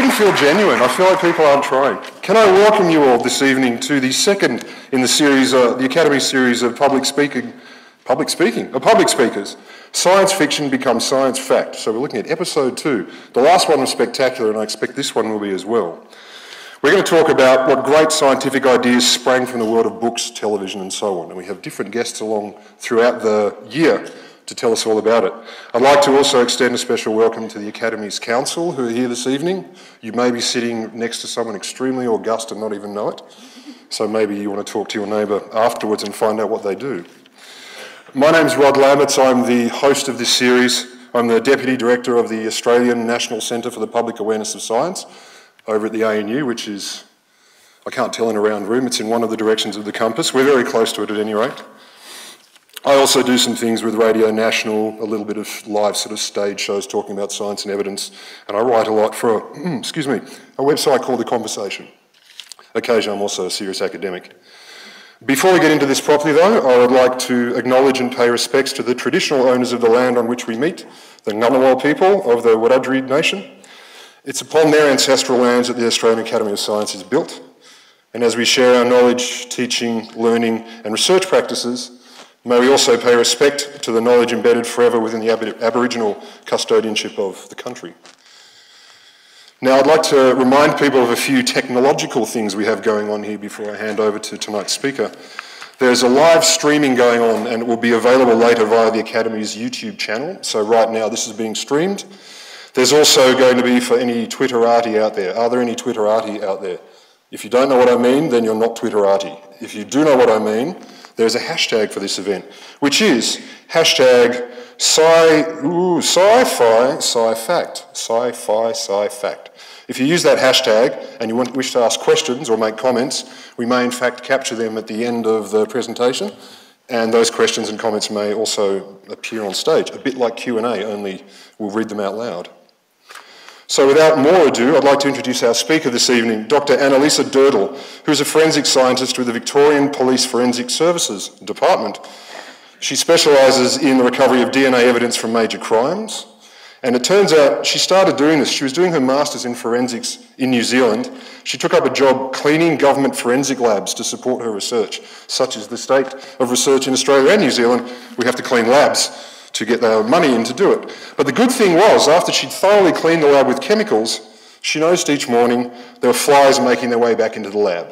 didn't feel genuine. I feel like people aren't trying. Can I welcome you all this evening to the second in the series, the Academy series of public speakers. Science fiction becomes science fact. So we're looking at episode 2. The last one was spectacular, and I expect this one will be as well. We're going to talk about what great scientific ideas sprang from the world of books, television, and so on. And we have different guests along throughout the year to tell us all about it. I'd like to also extend a special welcome to the Academy's Council who are here this evening. You may be sitting next to someone extremely august and not even know it. So maybe you want to talk to your neighbour afterwards and find out what they do. My name's Rod Lamberts. I'm the host of this series. I'm the Deputy Director of the Australian National Centre for the Public Awareness of Science over at the ANU, which is, I can't tell in a round room, it's in one of the directions of the compass. We're very close to it at any rate. I also do some things with Radio National, a little bit of live sort of stage shows talking about science and evidence, and I write a lot for a website called The Conversation. Occasionally I'm also a serious academic. Before we get into this properly though, I would like to acknowledge and pay respects to the traditional owners of the land on which we meet, the Ngunnawal people of the Wiradjuri Nation. It's upon their ancestral lands that the Australian Academy of Science is built, and as we share our knowledge, teaching, learning and research practices, may we also pay respect to the knowledge embedded forever within the Aboriginal custodianship of the country. Now, I'd like to remind people of a few technological things we have going on here before I hand over to tonight's speaker. There's a live streaming going on and it will be available later via the Academy's YouTube channel. So right now this is being streamed. There's also going to be for any Twitterati out there. Are there any Twitterati out there? If you don't know what I mean, then you're not Twitterati. If you do know what I mean, there's a hashtag for this event, which is hashtag sci-fi sci-fact. If you use that hashtag and you wish to ask questions or make comments, we may in fact capture them at the end of the presentation, and those questions and comments may also appear on stage, a bit like Q&A, only we'll read them out loud. So without more ado, I'd like to introduce our speaker this evening, Dr. Annalisa Durdle, who is a forensic scientist with the Victorian Police Forensic Services Department. She specialises in the recovery of DNA evidence from major crimes, and it turns out she started doing this. She was doing her Masters in Forensics in New Zealand. She took up a job cleaning government forensic labs to support her research, such as the state of research in Australia and New Zealand. We have to clean labs to get their money in to do it. But the good thing was, after she'd thoroughly cleaned the lab with chemicals, she noticed each morning there were flies making their way back into the lab,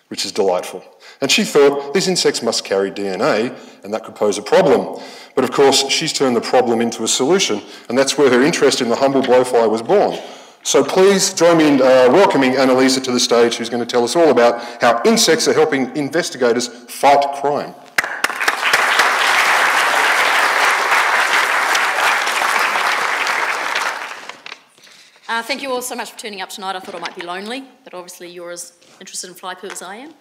which is delightful. And she thought, these insects must carry DNA, and that could pose a problem. But of course, she's turned the problem into a solution, and that's where her interest in the humble blowfly was born. So please join me in welcoming Annalisa to the stage, who's going to tell us all about how insects are helping investigators fight crime. Thank you all so much for turning up tonight. I thought I might be lonely, but obviously you're as interested in fly poo as I am.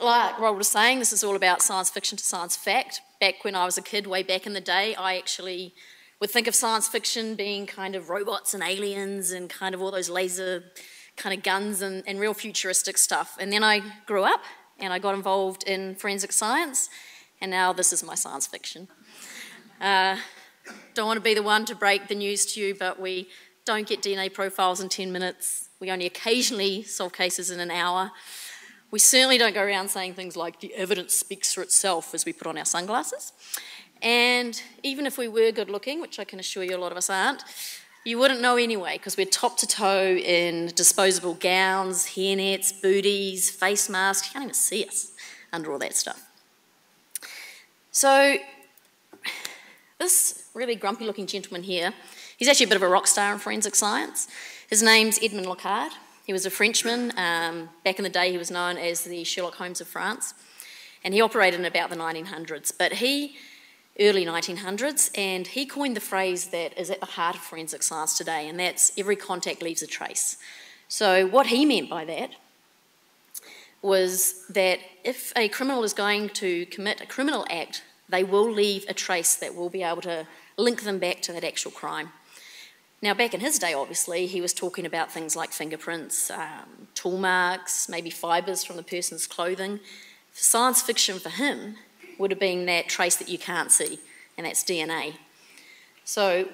Like Rod was saying, this is all about science fiction to science fact. Back when I was a kid, way back in the day, I actually would think of science fiction being kind of robots and aliens and kind of all those laser kind of guns and real futuristic stuff. And then I grew up and I got involved in forensic science, and now this is my science fiction. Don't want to be the one to break the news to you, but we don't get DNA profiles in 10 minutes. We only occasionally solve cases in an hour. We certainly don't go around saying things like the evidence speaks for itself as we put on our sunglasses. And even if we were good looking, which I can assure you a lot of us aren't, you wouldn't know anyway, because we're top to toe in disposable gowns, hairnets, booties, face masks. You can't even see us under all that stuff. So this really grumpy looking gentleman here, he's actually a bit of a rock star in forensic science. His name's Edmond Locard. He was a Frenchman. Back in the day he was known as the Sherlock Holmes of France, and he operated in about the 1900s, early 1900s, and he coined the phrase that is at the heart of forensic science today, and that's every contact leaves a trace. So what he meant by that was that if a criminal is going to commit a criminal act, they will leave a trace that will be able to link them back to that actual crime. Now, back in his day, obviously, he was talking about things like fingerprints, tool marks, maybe fibres from the person's clothing. Science fiction for him would have been that trace that you can't see, and that's DNA. So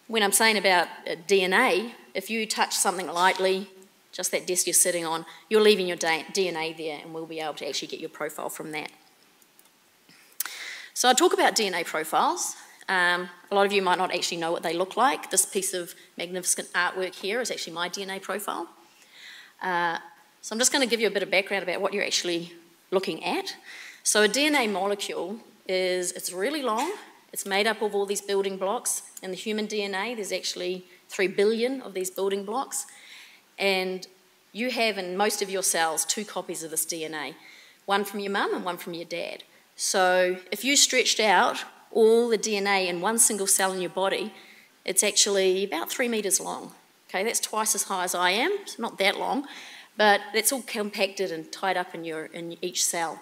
when I'm saying about DNA, if you touch something lightly, just that desk you're sitting on, you're leaving your DNA there, and we'll be able to actually get your profile from that. So I talk about DNA profiles. A lot of you might not actually know what they look like. This piece of magnificent artwork here is actually my DNA profile. So I'm just going to give you a bit of background about what you're actually looking at. So a DNA molecule it's really long. It's made up of all these building blocks. In the human DNA, there's actually 3 billion of these building blocks. And you have in most of your cells 2 copies of this DNA, one from your mum and one from your dad. So if you stretched out all the DNA in one single cell in your body, it's actually about 3 meters long. Okay, that's twice as high as I am. It's not that long, but that's all compacted and tied up in each cell.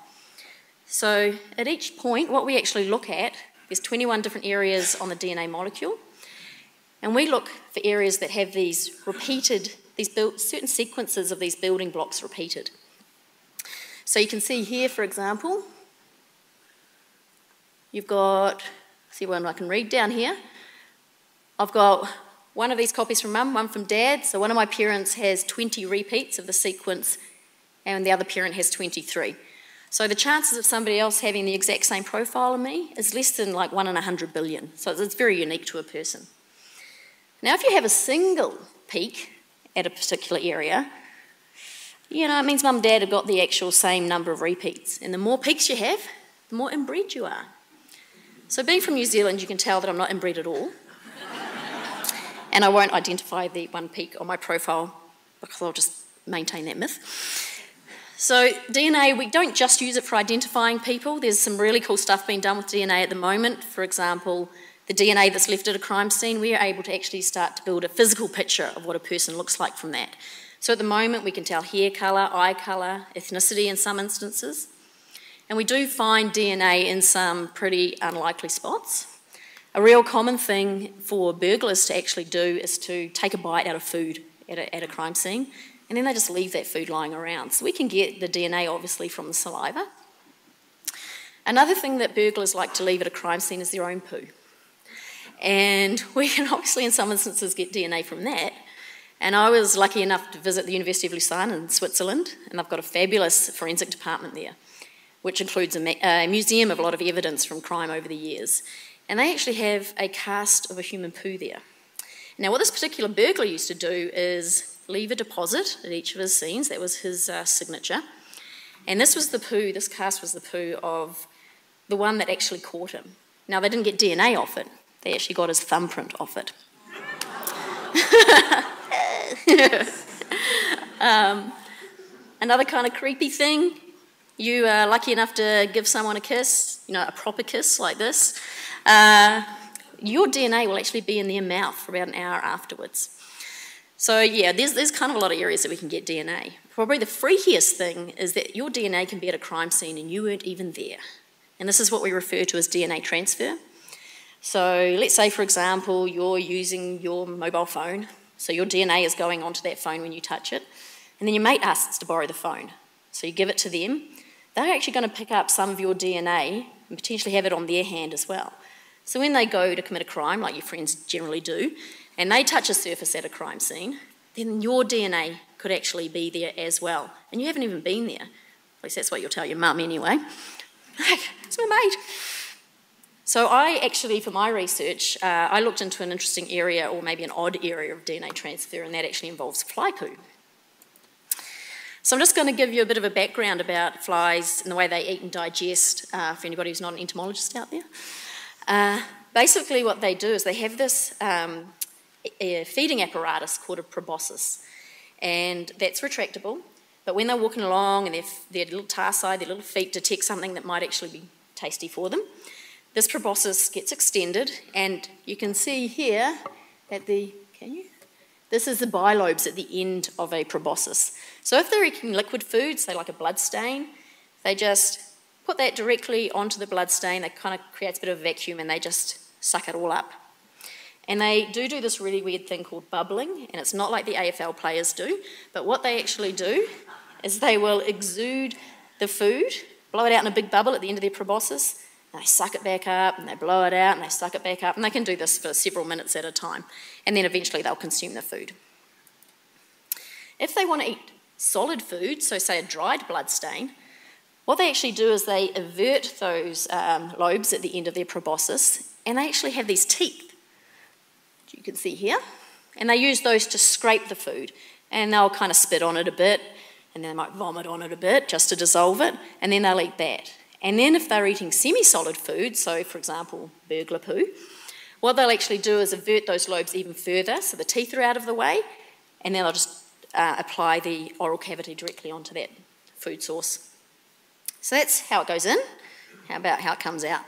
So at each point, what we actually look at, there's 21 different areas on the DNA molecule, and we look for areas that have these repeated, certain sequences of these building blocks repeated. So you can see here, for example, you've got, see one I can read down here. I've got one of these copies from mum, one from dad. So one of my parents has 20 repeats of the sequence, and the other parent has 23. So the chances of somebody else having the exact same profile of me is less than like 1 in 100 billion. So it's very unique to a person. Now, if you have a single peak at a particular area, you know, it means mum and dad have got the actual same number of repeats. And the more peaks you have, the more inbred you are. So being from New Zealand, you can tell that I'm not inbred at all. And I won't identify the one peak on my profile because I'll just maintain that myth. So DNA, we don't just use it for identifying people. There's some really cool stuff being done with DNA at the moment. For example, the DNA that's left at a crime scene, we are able to actually start to build a physical picture of what a person looks like from that. So at the moment, we can tell hair colour, eye colour, ethnicity in some instances. And we do find DNA in some pretty unlikely spots. A real common thing for burglars to actually do is to take a bite out of food at a crime scene, and then they just leave that food lying around. So we can get the DNA, obviously, from the saliva. Another thing that burglars like to leave at a crime scene is their own poo. And we can obviously, in some instances, get DNA from that. And I was lucky enough to visit the University of Lausanne in Switzerland, and they've got a fabulous forensic department there, which includes a museum of a lot of evidence from crime over the years. And they actually have a cast of a human poo there. Now, what this particular burglar used to do is leave a deposit at each of his scenes. That was his signature. And this was the poo, this cast was the poo of the one that actually caught him. Now, they didn't get DNA off it. They actually got his thumbprint off it. Another kind of creepy thing, you are lucky enough to give someone a kiss, you know, a proper kiss like this. Your DNA will actually be in their mouth for about an hour afterwards. So yeah, there's kind of a lot of areas that we can get DNA. Probably the freakiest thing is that your DNA can be at a crime scene and you weren't even there. And this is what we refer to as DNA transfer. So let's say, for example, you're using your mobile phone. So your DNA is going onto that phone when you touch it. And then your mate asks to borrow the phone. So you give it to them. They're actually going to pick up some of your DNA and potentially have it on their hand as well. So when they go to commit a crime, like your friends generally do, and they touch a surface at a crime scene, then your DNA could actually be there as well. And you haven't even been there. At least that's what you'll tell your mum anyway. It's my mate. So I actually, for my research, I looked into an interesting area, or maybe an odd area of DNA transfer, and that actually involves fly poo. So I'm just going to give you a bit of a background about flies and the way they eat and digest, for anybody who's not an entomologist out there. Basically what they do is they have this feeding apparatus called a proboscis, and that's retractable, but when they're walking along and their little tarsi, their little feet detect something that might actually be tasty for them, this proboscis gets extended, and you can see here at this is the bilobes at the end of a proboscis. So if they're eating liquid food, say like a blood stain, they just put that directly onto the blood stain. That kind of creates a bit of a vacuum, and they just suck it all up. And they do this really weird thing called bubbling, and it's not like the AFL players do, but what they actually do is they will exude the food, blow it out in a big bubble at the end of their proboscis, and they suck it back up, and they blow it out, and they suck it back up, and they can do this for several minutes at a time, and then eventually they'll consume the food. If they want to eat solid food, so say a dried blood stain, what they actually do is they invert those lobes at the end of their proboscis, and they actually have these teeth, which you can see here, and they use those to scrape the food, and they'll kind of spit on it a bit, and then they might vomit on it a bit just to dissolve it, and then they'll eat that. And then if they're eating semi-solid food, so for example, burglar poo, what they'll actually do is invert those lobes even further, so the teeth are out of the way, and then they'll just apply the oral cavity directly onto that food source. So that's how it goes in. How about how it comes out?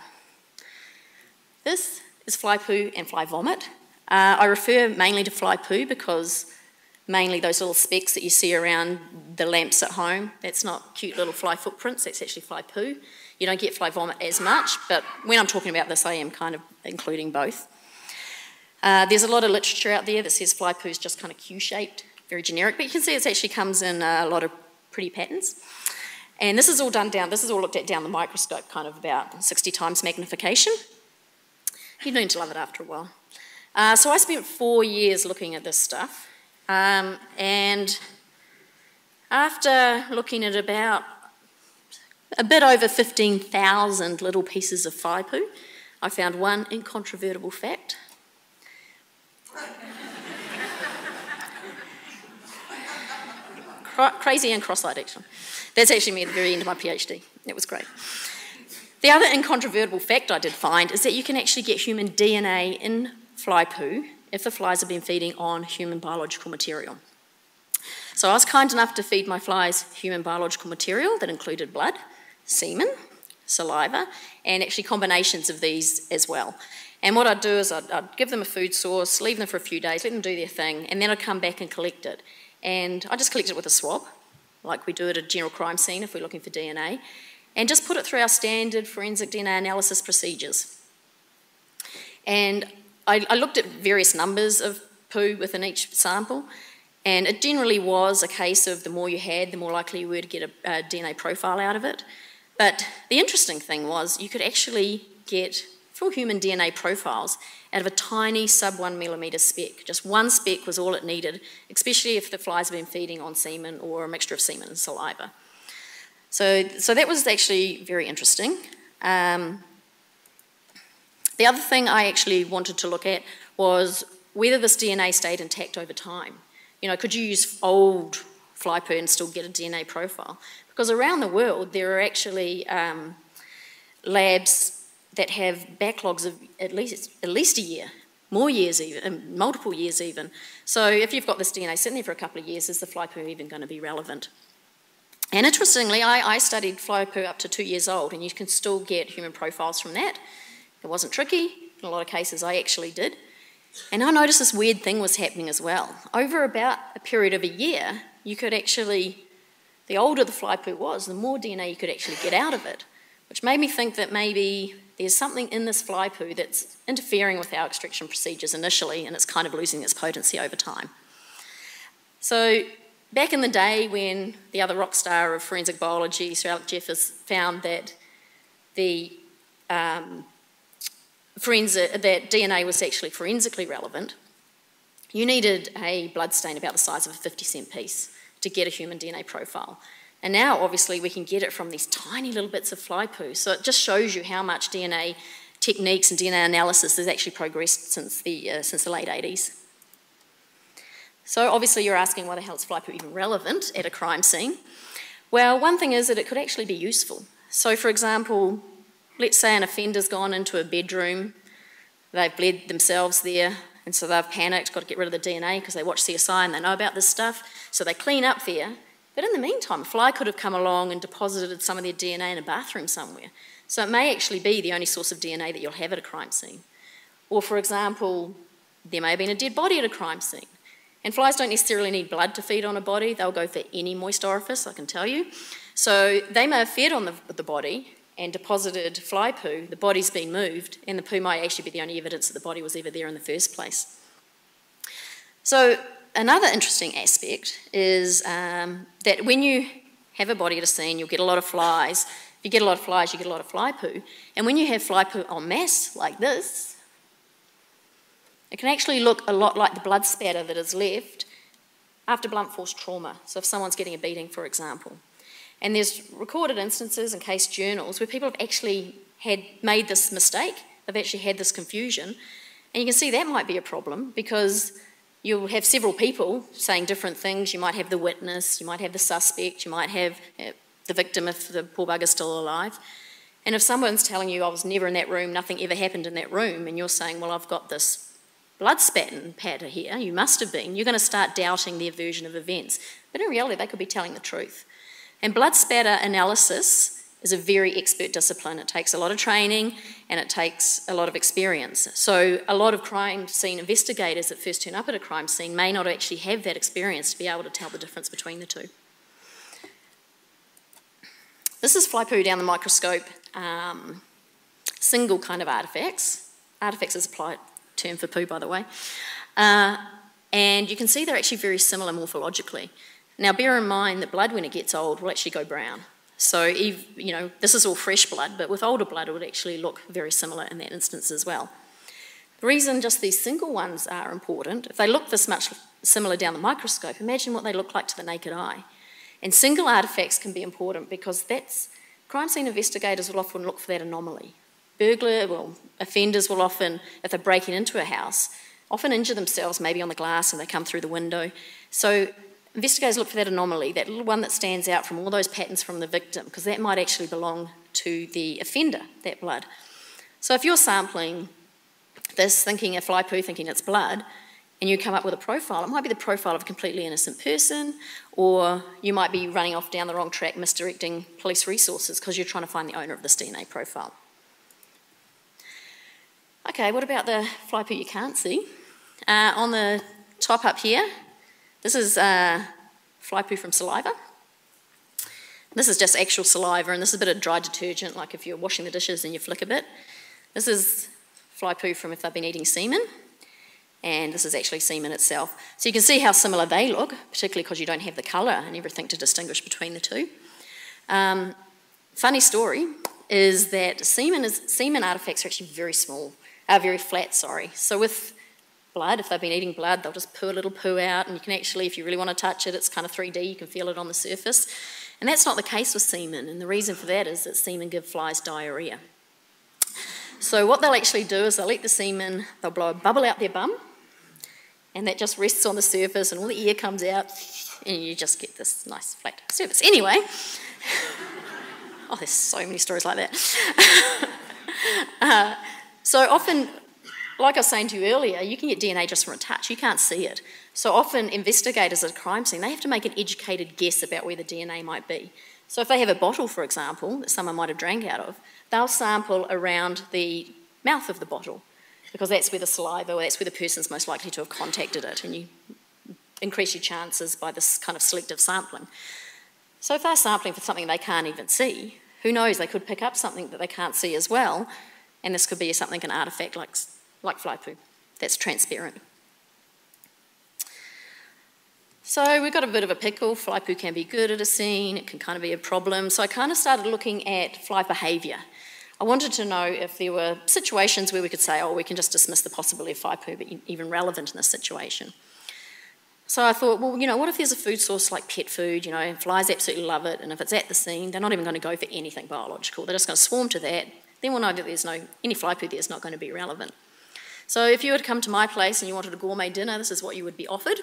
This is fly poo and fly vomit. I refer mainly to fly poo because mainly those little specks that you see around the lamps at home, that's not cute little fly footprints, that's actually fly poo. You don't get fly vomit as much, but when I'm talking about this, I am kind of including both. There's a lot of literature out there that says fly poo is just kind of Q-shaped, very generic, but you can see it actually comes in a lot of pretty patterns. And this is all done down, this is all looked at down the microscope, kind of about 60 times magnification. You learn to love it after a while. So I spent 4 years looking at this stuff, and after looking at about a bit over 15,000 little pieces of fly poo, I found one incontrovertible fact. Crazy and cross-eyed, actually. That's actually me at the very end of my PhD. It was great. The other incontrovertible fact I did find is that you can actually get human DNA in fly poo if the flies have been feeding on human biological material. So I was kind enough to feed my flies human biological material that included blood, semen, saliva, and actually combinations of these as well. And what I'd do is I'd give them a food source, leave them for a few days, let them do their thing, and then I'd come back and collect it. And I just collect it with a swab, like we do at a general crime scene if we're looking for DNA, and just put it through our standard forensic DNA analysis procedures. And I looked at various numbers of poo within each sample, and it generally was a case of the more you had, the more likely you were to get a DNA profile out of it. But the interesting thing was you could actually get full human DNA profiles out of a tiny sub 1 millimetre speck. Just one speck was all it needed, especially if the flies have been feeding on semen or a mixture of semen and saliva. So that was actually very interesting. The other thing I actually wanted to look at was whether this DNA stayed intact over time. You know, could you use old fly poo and still get a DNA profile? Because around the world there are actually labs that have backlogs of at least a year, more years even, multiple years even. So if you've got this DNA sitting there for a couple of years, is the fly poo even going to be relevant? And interestingly, I studied fly poo up to 2 years old, and you can still get human profiles from that. It wasn't tricky. In a lot of cases, I actually did. And I noticed this weird thing was happening as well. Over about a period of a year, you could actually, the older the fly poo was, the more DNA you could actually get out of it, which made me think that maybe there's something in this fly poo that's interfering with our extraction procedures initially, and it's kind of losing its potency over time. So back in the day when the other rock star of forensic biology, Sir Alec Jeffers, found that the that DNA was actually forensically relevant, you needed a blood stain about the size of a 50-cent piece to get a human DNA profile. And now, obviously, we can get it from these tiny little bits of fly poo. So it just shows you how much DNA techniques and DNA analysis has actually progressed since the late 80s. So obviously, you're asking why the hell is fly poo even relevant at a crime scene? Well, one thing is that it could actually be useful. So, for example, let's say an offender's gone into a bedroom, they've bled themselves there, and so they've panicked, got to get rid of the DNA because they watch CSI and they know about this stuff, so they clean up there. But in the meantime, a fly could have come along and deposited some of their DNA in a bathroom somewhere. So it may actually be the only source of DNA that you'll have at a crime scene. Or, for example, there may have been a dead body at a crime scene. And flies don't necessarily need blood to feed on a body. They'll go for any moist orifice, I can tell you. So they may have fed on the body and deposited fly poo. The body's been moved, and the poo might actually be the only evidence that the body was ever there in the first place. So another interesting aspect is that when you have a body at a scene, you'll get a lot of flies. If you get a lot of flies, you get a lot of fly poo. And when you have fly poo en masse like this, it can actually look a lot like the blood spatter that is left after blunt force trauma. So if someone's getting a beating, for example. And there's recorded instances in case journals where people have actually made this mistake, they've actually had this confusion, and you can see that might be a problem because you'll have several people saying different things. You might have the witness, you might have the suspect, you might have the victim if the poor bugger's still alive. And if someone's telling you, I was never in that room, nothing ever happened in that room, and you're saying, well, I've got this blood spatter patter here, you must have been, you're going to start doubting their version of events. But in reality, they could be telling the truth. And blood spatter analysis is a very expert discipline. It takes a lot of training and it takes a lot of experience. So a lot of crime scene investigators that first turn up at a crime scene may not actually have that experience to be able to tell the difference between the two. This is fly poo down the microscope, single kind of artefacts. Artefacts is a polite term for poo, by the way. And you can see they're actually very similar morphologically. Now, bear in mind that blood, when it gets old, will actually go brown. So, you know, this is all fresh blood, but with older blood, it would actually look very similar in that instance as well. The reason just these single ones are important, if they look this much similar down the microscope, imagine what they look like to the naked eye. And single artefacts can be important because crime scene investigators will often look for that anomaly. Offenders will often, if they're breaking into a house, often injure themselves maybe on the glass and they come through the window. So investigators look for that anomaly, that little one that stands out from all those patterns from the victim, because that might actually belong to the offender, that blood. So if you're sampling this, thinking a fly poo, thinking it's blood, and you come up with a profile, it might be the profile of a completely innocent person, or you might be running off down the wrong track, misdirecting police resources because you're trying to find the owner of this DNA profile. Okay, what about the fly poo you can't see? On the top up here, this is fly poo from saliva. This is just actual saliva, and this is a bit of dry detergent, like if you're washing the dishes and you flick a bit. This is fly poo from if they've been eating semen, and this is actually semen itself. So you can see how similar they look, particularly because you don't have the colour and everything to distinguish between the two. Funny story is that semen artefacts are actually very small, very flat, sorry. So with blood, if they've been eating blood, they'll just poo a little poo out, and you can actually, if you really want to touch it, it's kind of 3D, you can feel it on the surface. And that's not the case with semen, and the reason for that is that semen give flies diarrhoea. So what they'll actually do is they'll eat the semen, they'll blow a bubble out their bum, and that just rests on the surface, and all the air comes out, and you just get this nice flat surface. Anyway, oh, there's so many stories like that. So often, like I was saying to you earlier, you can get DNA just from a touch, you can't see it. So often investigators at a crime scene, they have to make an educated guess about where the DNA might be. So if they have a bottle, for example, that someone might have drank out of, they'll sample around the mouth of the bottle, because that's where the saliva, or that's where the person's most likely to have contacted it, and you increase your chances by this kind of selective sampling. So if they're sampling for something they can't even see, who knows, they could pick up something that they can't see as well, and this could be something, an artefact like fly poo that's transparent. So we've got a bit of a pickle. Fly poo can be good at a scene, it can kind of be a problem. So I kind of started looking at fly behaviour. I wanted to know if there were situations where we could say, oh, we can just dismiss the possibility of fly poo, but even relevant in this situation. So I thought, well, you know, what if there's a food source like pet food, you know, and flies absolutely love it, and if it's at the scene, they're not even going to go for anything biological, they're just going to swarm to that, then we'll know that there's any fly poo there is not going to be relevant. So if you were to come to my place and you wanted a gourmet dinner, this is what you would be offered.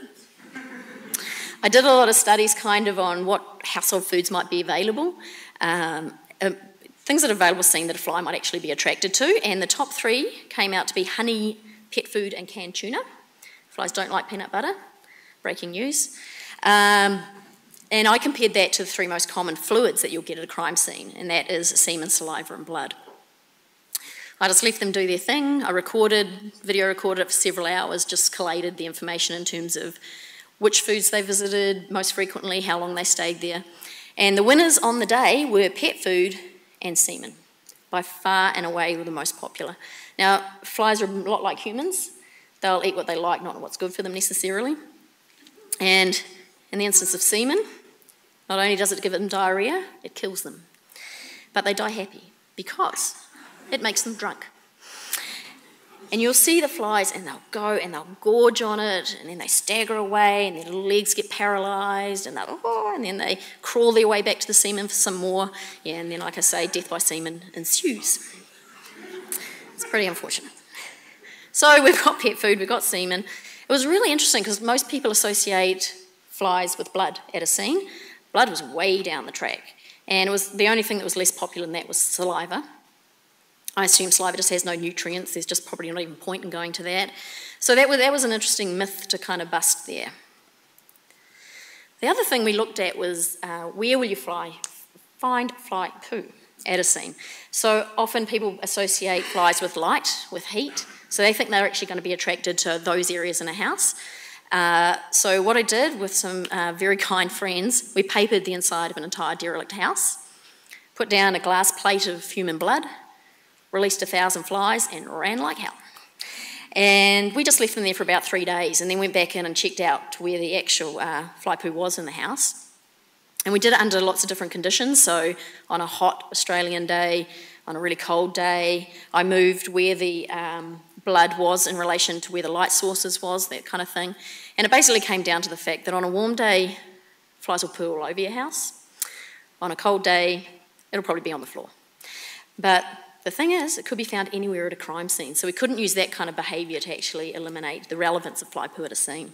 I did a lot of studies kind of on what household foods might be available, things that are available seeing that a fly might actually be attracted to, and the top 3 came out to be honey, pet food and canned tuna. Flies don't like peanut butter, breaking news. And I compared that to the 3 most common fluids that you'll get at a crime scene, and that is semen, saliva and blood. I just left them do their thing. I video recorded it for several hours, just collated the information in terms of which foods they visited most frequently, how long they stayed there. And the winners on the day were pet food and semen. By far and away were the most popular. Now, flies are a lot like humans. They'll eat what they like, not what's good for them necessarily. And in the instance of semen, not only does it give them diarrhoea, it kills them. but they die happy because it makes them drunk. And you'll see the flies and they'll go and they'll gorge on it, and then they stagger away and their little legs get paralysed, and and then they crawl their way back to the semen for some more. Yeah, and then, like I say, death by semen ensues. It's pretty unfortunate. So we've got pet food, we've got semen. It was really interesting because most people associate flies with blood at a scene. Blood was way down the track, and it was the only thing that was less popular than that was saliva. I assume saliva just has no nutrients. There's just probably not even point in going to that. So that was an interesting myth to kind of bust there. The other thing we looked at was where will you find fly poo at a scene. So often people associate flies with light, with heat, so they think they're actually going to be attracted to those areas in a house. So what I did with some very kind friends, we papered the inside of an entire derelict house, put down a glass plate of human blood, released 1,000 flies and ran like hell. And we just left them there for about 3 days and then went back in and checked out where the actual fly poo was in the house. And we did it under lots of different conditions. So on a hot Australian day, on a really cold day, I moved where the blood was in relation to where the light sources was, that kind of thing. And it basically came down to the fact that on a warm day, flies will poo all over your house. On a cold day, it'll probably be on the floor. But the thing is, it could be found anywhere at a crime scene, so we couldn't use that kind of behaviour to actually eliminate the relevance of fly poo at a scene.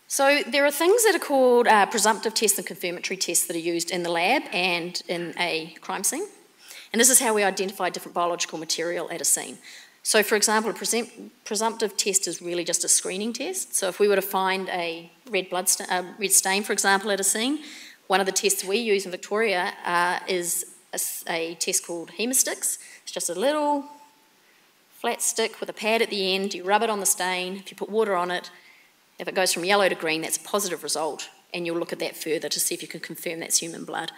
So there are things that are called presumptive tests and confirmatory tests that are used in the lab and in a crime scene. And this is how we identify different biological material at a scene. So for example, a presumptive test is really just a screening test. So if we were to find a red stain, for example, at a scene, one of the tests we use in Victoria is a test called hemosticks. It's just a little flat stick with a pad at the end. You rub it on the stain. If you put water on it, if it goes from yellow to green, that's a positive result, and you'll look at that further to see if you can confirm that's human blood.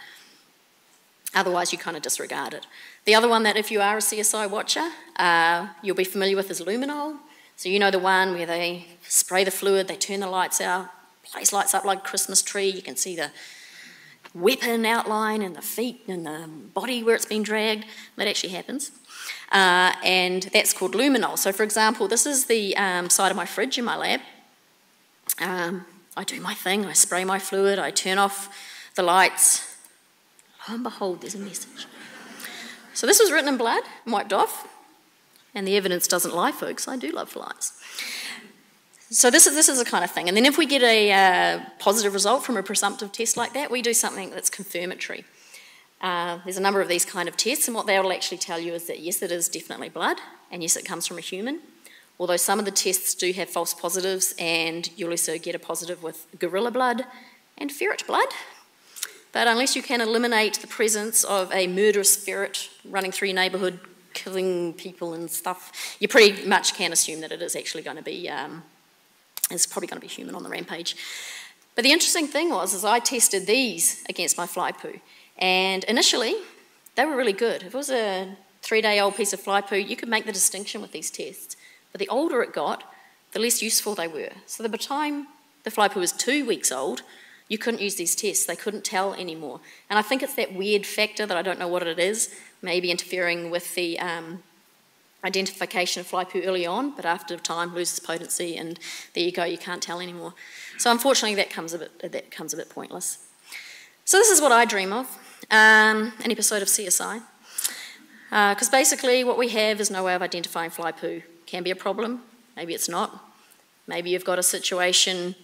Otherwise, you kind of disregard it. The other one that if you are a CSI watcher, you'll be familiar with is luminol. So you know the one where they spray the fluid, they turn the lights out, place lights up like a Christmas tree, you can see the weapon outline and the feet and the body where it's been dragged. That actually happens. And that's called luminol. So for example, this is the side of my fridge in my lab. I do my thing, I spray my fluid, I turn off the lights. Lo and behold, there's a message. So this was written in blood, wiped off, and the evidence doesn't lie, folks. I do love flies. So this is the kind of thing. And then if we get a positive result from a presumptive test like that, we do something that's confirmatory. There's a number of these kind of tests, and what they will actually tell you is that yes, it is definitely blood, and yes, it comes from a human. Although some of the tests do have false positives, and you'll also get a positive with gorilla blood and ferret blood. But unless you can eliminate the presence of a murderous ferret running through your neighbourhood, killing people and stuff, you pretty much can assume that it is actually going to be it's probably going to be human on the rampage. But the interesting thing was I tested these against my fly poo, and initially they were really good. If it was a 3-day-old piece of fly poo, you could make the distinction with these tests. But the older it got, the less useful they were. So by the time the fly poo was 2 weeks old, you couldn't use these tests. They couldn't tell anymore. And I think it's that weird factor that I don't know what it is, maybe interfering with the identification of fly poo early on, but after time loses potency, and there you go, you can't tell anymore. So unfortunately that comes a bit pointless. So this is what I dream of, an episode of CSI. Because basically what we have is no way of identifying fly poo. Can be a problem, maybe it's not. Maybe you've got a situation,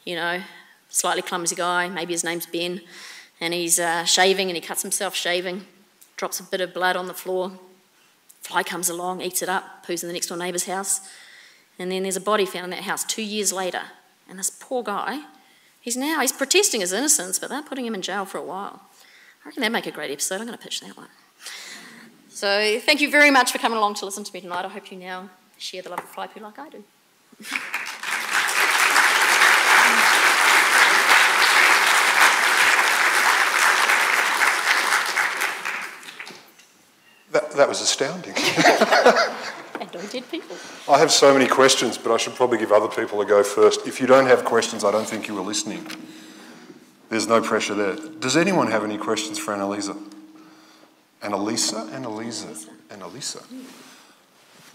you know, slightly clumsy guy, maybe his name's Ben, and he's shaving and he cuts himself shaving, drops a bit of blood on the floor. Fly comes along, eats it up, poos in the next door neighbour's house, and then there's a body found in that house 2 years later. And this poor guy, he's protesting his innocence, but they're putting him in jail for a while. I reckon that'd make a great episode. I'm going to pitch that one. So thank you very much for coming along to listen to me tonight. I hope you now share the love of fly poo like I do. That was astounding. And don't dead people. I have so many questions, but I should probably give other people a go first. If you don't have questions, I don't think you were listening. There's no pressure there. Does anyone have any questions for Annalisa? Annalisa.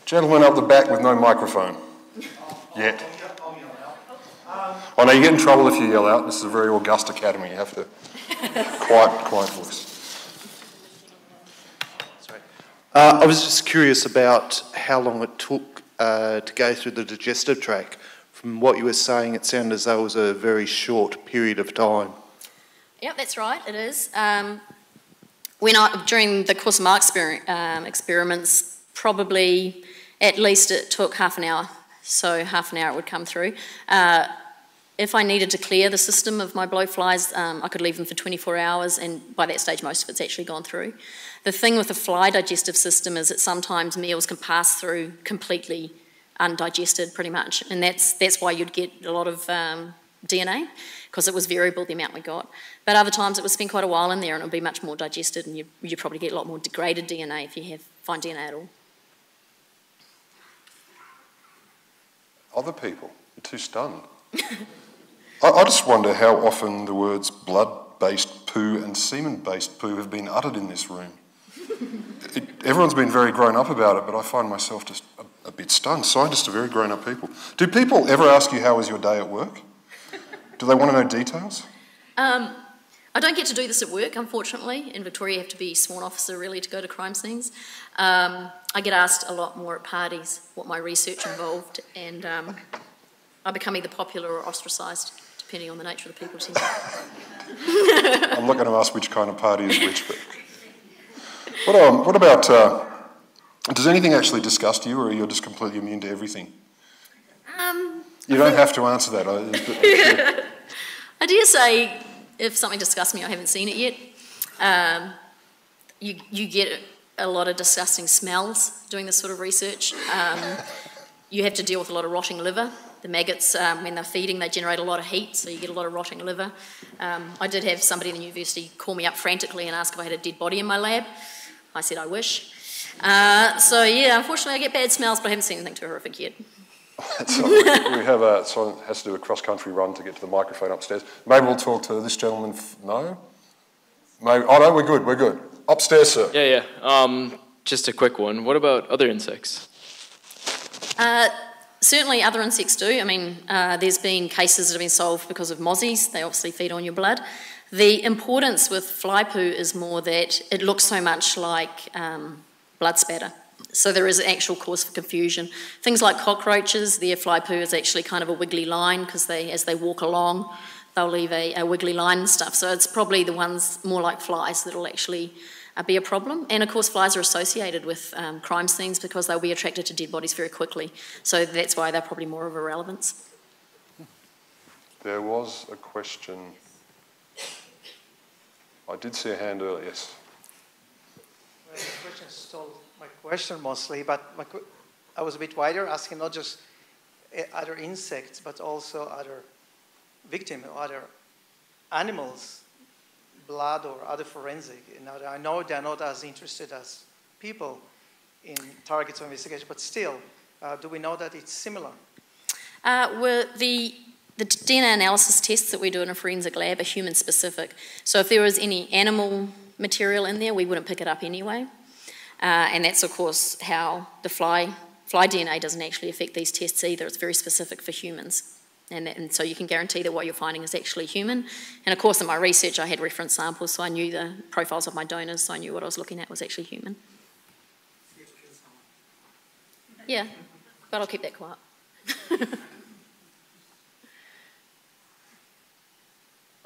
Gentleman up the back with no microphone. Yet. Oh no, you get in trouble if you yell out. This is a very august academy. You have to quiet voice. Sorry. I was just curious about how long it took to go through the digestive tract. From what you were saying, it sounded as though it was a very short period of time. Yep, that's right, it is. During the course of my experiments, probably at least it took half an hour. So half an hour it would come through. If I needed to clear the system of my blowflies, I could leave them for 24 hours, and by that stage most of it's actually gone through. The thing with the fly digestive system is that sometimes meals can pass through completely undigested pretty much, and that's why you'd get a lot of DNA, because it was variable the amount we got. But other times it would spend quite a while in there and it would be much more digested, and you'd probably get a lot more degraded DNA if you find DNA at all. Other people, you're too stunned. I just wonder how often the words blood-based poo and semen-based poo have been uttered in this room. Everyone's been very grown up about it, but I find myself just a bit stunned. Scientists are very grown-up people. Do people ever ask you, how was your day at work? Do they want to know details? I don't get to do this at work, unfortunately. In Victoria, you have to be a sworn officer, really, to go to crime scenes. I get asked a lot more at parties what my research involved, and I become either popular or ostracised, depending on the nature of the people attending. I'm not going to ask which kind of party is which, but... What about... does anything actually disgust you, or are you just completely immune to everything? You don't have to answer that. I dare say, if something disgusts me, I haven't seen it yet. You get a lot of disgusting smells doing this sort of research. You have to deal with a lot of rotting liver. The maggots, when they're feeding, they generate a lot of heat, so you get a lot of rotting liver. I did have somebody in the university call me up frantically and ask if I had a dead body in my lab. I said I wish. So yeah, unfortunately I get bad smells, but I haven't seen anything too horrific yet. We have someone has to do a cross-country run to get to the microphone upstairs. Maybe we'll talk to this gentleman. No? Maybe. Oh no, we're good. Upstairs, sir. Yeah. Just a quick one. What about other insects? Certainly other insects do. I mean, there's been cases that have been solved because of mozzies. They obviously feed on your blood. The importance with fly poo is more that it looks so much like blood spatter. So there is an actual cause for confusion. Things like cockroaches, their fly poo is actually kind of a wiggly line, because as they walk along, they'll leave a wiggly line and stuff. So it's probably the ones more like flies that'll actually be a problem. And of course flies are associated with crime scenes because they'll be attracted to dead bodies very quickly. So that's why they're probably more of a relevance. There was a question. I did see a hand earlier, yes. Well, the question stole my question mostly, but I was a bit wider, asking not just other insects, but also other victims, other animals, blood or other forensic. I know they're not as interested as people in targets of investigation, but still, do we know that it's similar? Well, the DNA analysis tests that we do in a forensic lab are human specific. So if there was any animal material in there, we wouldn't pick it up anyway. And that's of course how the fly DNA doesn't actually affect these tests either. It's very specific for humans. And so you can guarantee that what you're finding is actually human. And of course in my research I had reference samples, so I knew the profiles of my donors, so I knew what I was looking at was actually human. Yeah, but I'll keep that quiet.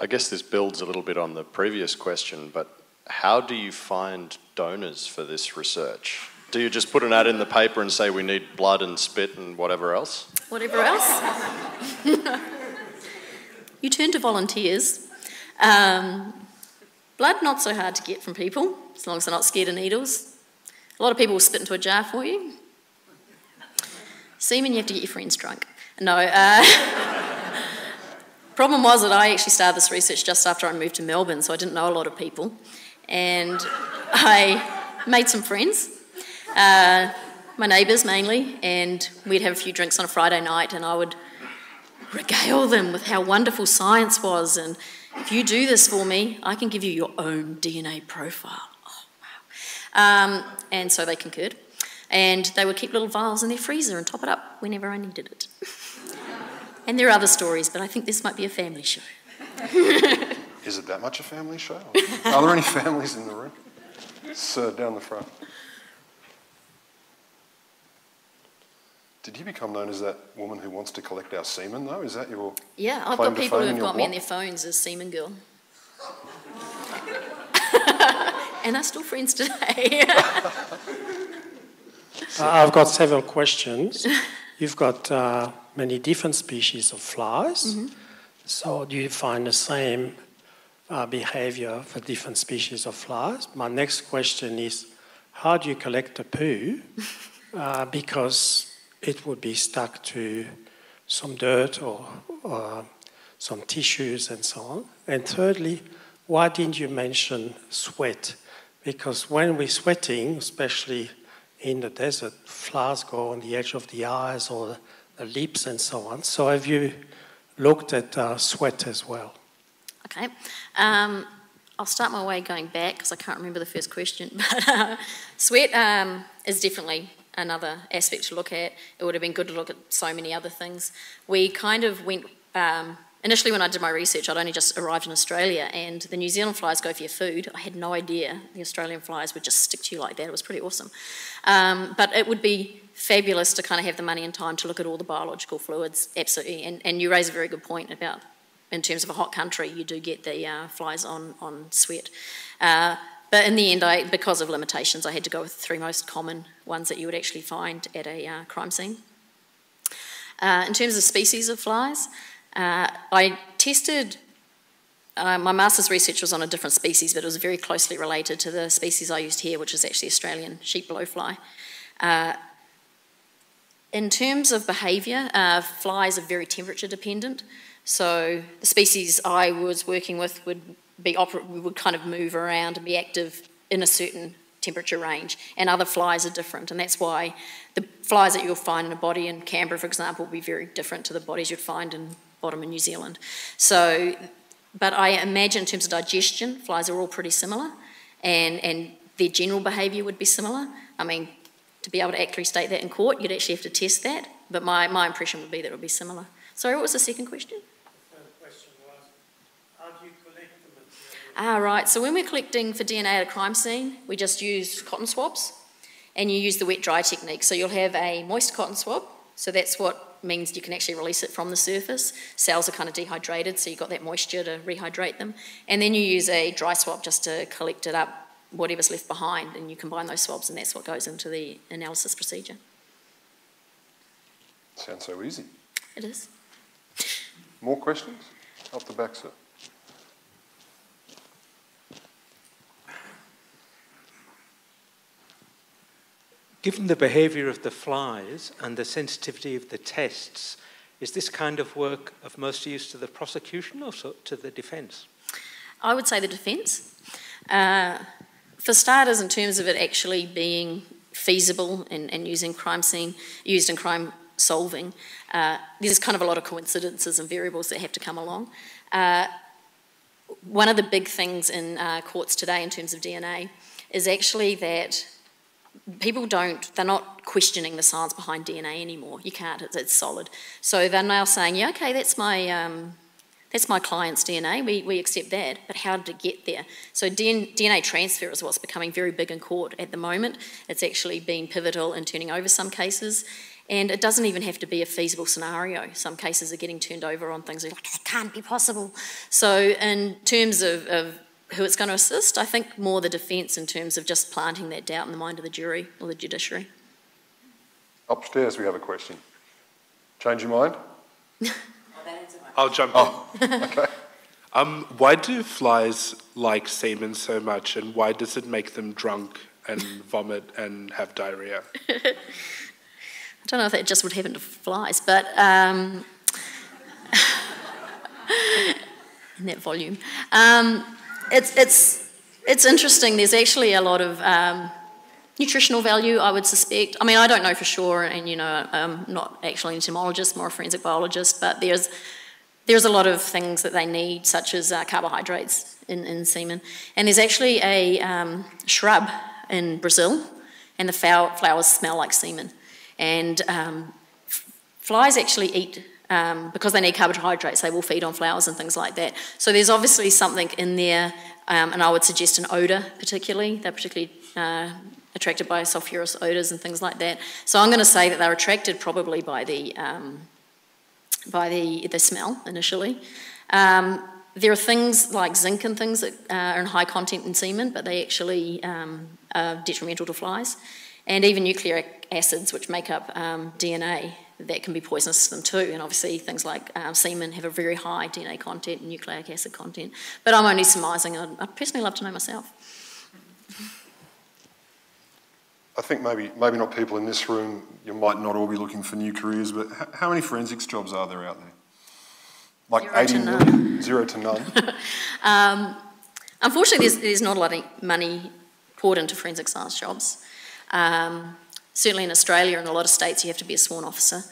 I guess this builds a little bit on the previous question, but how do you find donors for this research? Do you just put an ad in the paper and say we need blood and spit and whatever else? Whatever else? You turn to volunteers. Blood, not so hard to get from people, as long as they're not scared of needles. A lot of people will spit into a jar for you. Semen, you have to get your friends drunk. No. Problem was that I actually started this research just after I moved to Melbourne, so I didn't know a lot of people. And I made some friends, my neighbours mainly, and we'd have a few drinks on a Friday night and I would regale them with how wonderful science was and if you do this for me, I can give you your own DNA profile. Oh, wow. And so they concurred. And they would keep little vials in their freezer and top it up whenever I needed it. And there are other stories, but I think this might be a family show. Is it that much a family show? Are there any families in the room? Sir, down the front. Did you become known as that woman who wants to collect our semen, though? Is that your Yeah, I've claim got to people fame who've in your got me on blog? their phones as Semen Girl. And are still friends today. I've got several questions. You've got many different species of flies. Mm-hmm. So do you find the same behavior for different species of flies? My next question is, how do you collect the poo? Because it would be stuck to some dirt or some tissues and so on. And thirdly, why didn't you mention sweat? Because when we're sweating, especially in the desert, flies go on the edge of the eyes or the lips and so on. So have you looked at sweat as well? Okay. I'll start my way going back because I can't remember the first question. But sweat is definitely another aspect to look at. It would have been good to look at so many other things. We kind of went, initially when I did my research, I'd only just arrived in Australia, and the New Zealand flies go for your food. I had no idea the Australian flies would just stick to you like that. It was pretty awesome. But it would be fabulous to kind of have the money and time to look at all the biological fluids, absolutely. And you raise a very good point about, in terms of a hot country, you do get the flies on sweat. But in the end, because of limitations, I had to go with the three most common ones that you would actually find at a crime scene. In terms of species of flies, I tested, my master's research was on a different species, but it was very closely related to the species I used here, which is actually Australian sheep blowfly. In terms of behaviour, flies are very temperature dependent. So the species I was working with would kind of move around and be active in a certain temperature range, and other flies are different, and that's why the flies that you'll find in a body in Canberra, for example, will be very different to the bodies you'd find in bottom in New Zealand. So, but I imagine in terms of digestion, flies are all pretty similar, and their general behaviour would be similar. I mean, to be able to accurately state that in court, you'd actually have to test that, but my impression would be that it would be similar. Sorry, what was the second question? Right, so when we're collecting for DNA at a crime scene, we just use cotton swabs, and you use the wet-dry technique. So you'll have a moist cotton swab, so that's what means you can actually release it from the surface. Cells are kind of dehydrated, so you've got that moisture to rehydrate them. And then you use a dry swab just to collect it up, whatever's left behind, and you combine those swabs, and that's what goes into the analysis procedure. Sounds so easy. It is. More questions? Up the back, sir. Given the behaviour of the flies and the sensitivity of the tests, is this kind of work of most use to the prosecution or to the defence? I would say the defence. For starters, in terms of it actually being feasible and used in crime solving, there's kind of a lot of coincidences and variables that have to come along. One of the big things in courts today in terms of DNA is actually that they're not questioning the science behind DNA anymore. You can't, it's solid. So they're now saying, yeah, okay, that's my client's DNA, we accept that, but how did it get there? So DNA transfer is what's becoming very big in court at the moment. It's actually been pivotal in turning over some cases, and it doesn't even have to be a feasible scenario. Some cases are getting turned over on things like, it can't be possible. So in terms of who it's going to assist, I think more the defence in terms of just planting that doubt in the mind of the jury or the judiciary. Upstairs we have a question. Change your mind? I'll jump in. Okay. Why do flies like semen so much, and why does it make them drunk and vomit and have diarrhea? I don't know if that just would happen to flies, but in that volume. It's interesting. There's actually a lot of nutritional value, I would suspect. I mean, I don't know for sure, and I'm not actually an entomologist, more a forensic biologist, but there's there's a lot of things that they need, such as carbohydrates in semen. And there's actually a shrub in Brazil, and the flowers smell like semen. And flies actually eat, because they need carbohydrates, they will feed on flowers and things like that. So there's obviously something in there, and I would suggest an odour particularly. They're particularly attracted by sulfurous odours and things like that. So I'm going to say that they're attracted probably by the smell initially. There are things like zinc and things that are in high content in semen, but they actually are detrimental to flies. And even nucleic acids, which make up DNA, that can be poisonous to them too. And obviously things like semen have a very high DNA content and nucleic acid content. But I'm only surmising. I'd personally love to know myself. I think maybe not people in this room, you might not all be looking for new careers, but how many forensics jobs are there out there? Like 80 million? 0 to none? Unfortunately, there's not a lot of money poured into forensic science jobs. Certainly in Australia and a lot of states you have to be a sworn officer,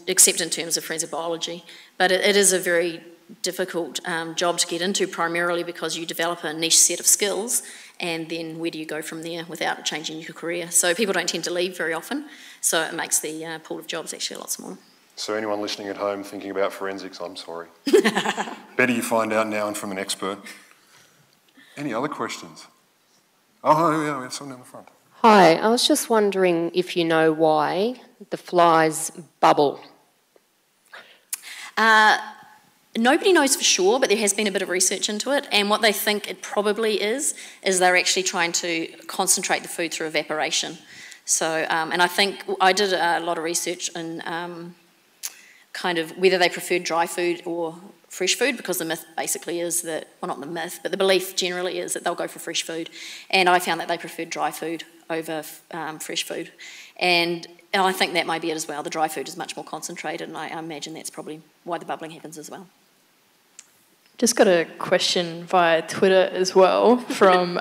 except in terms of forensic biology. But it is a very difficult job to get into, primarily because you develop a niche set of skills, and then where do you go from there without changing your career? So people don't tend to leave very often, so it makes the pool of jobs actually a lot smaller. So anyone listening at home thinking about forensics, I'm sorry. Better you find out now and from an expert. Any other questions? Oh, yeah, we have someone down the front. Hi, I was just wondering if you know why the flies bubble. Nobody knows for sure, but there has been a bit of research into it, and what they think it probably is they're actually trying to concentrate the food through evaporation. So, and I think I did a lot of research in kind of whether they preferred dry food or fresh food, because the myth basically is that, well, not the myth, but the belief generally is that they'll go for fresh food. And I found that they preferred dry food over fresh food. And I think that might be it as well. The dry food is much more concentrated, and I imagine that's probably why the bubbling happens as well. Just got a question via Twitter as well from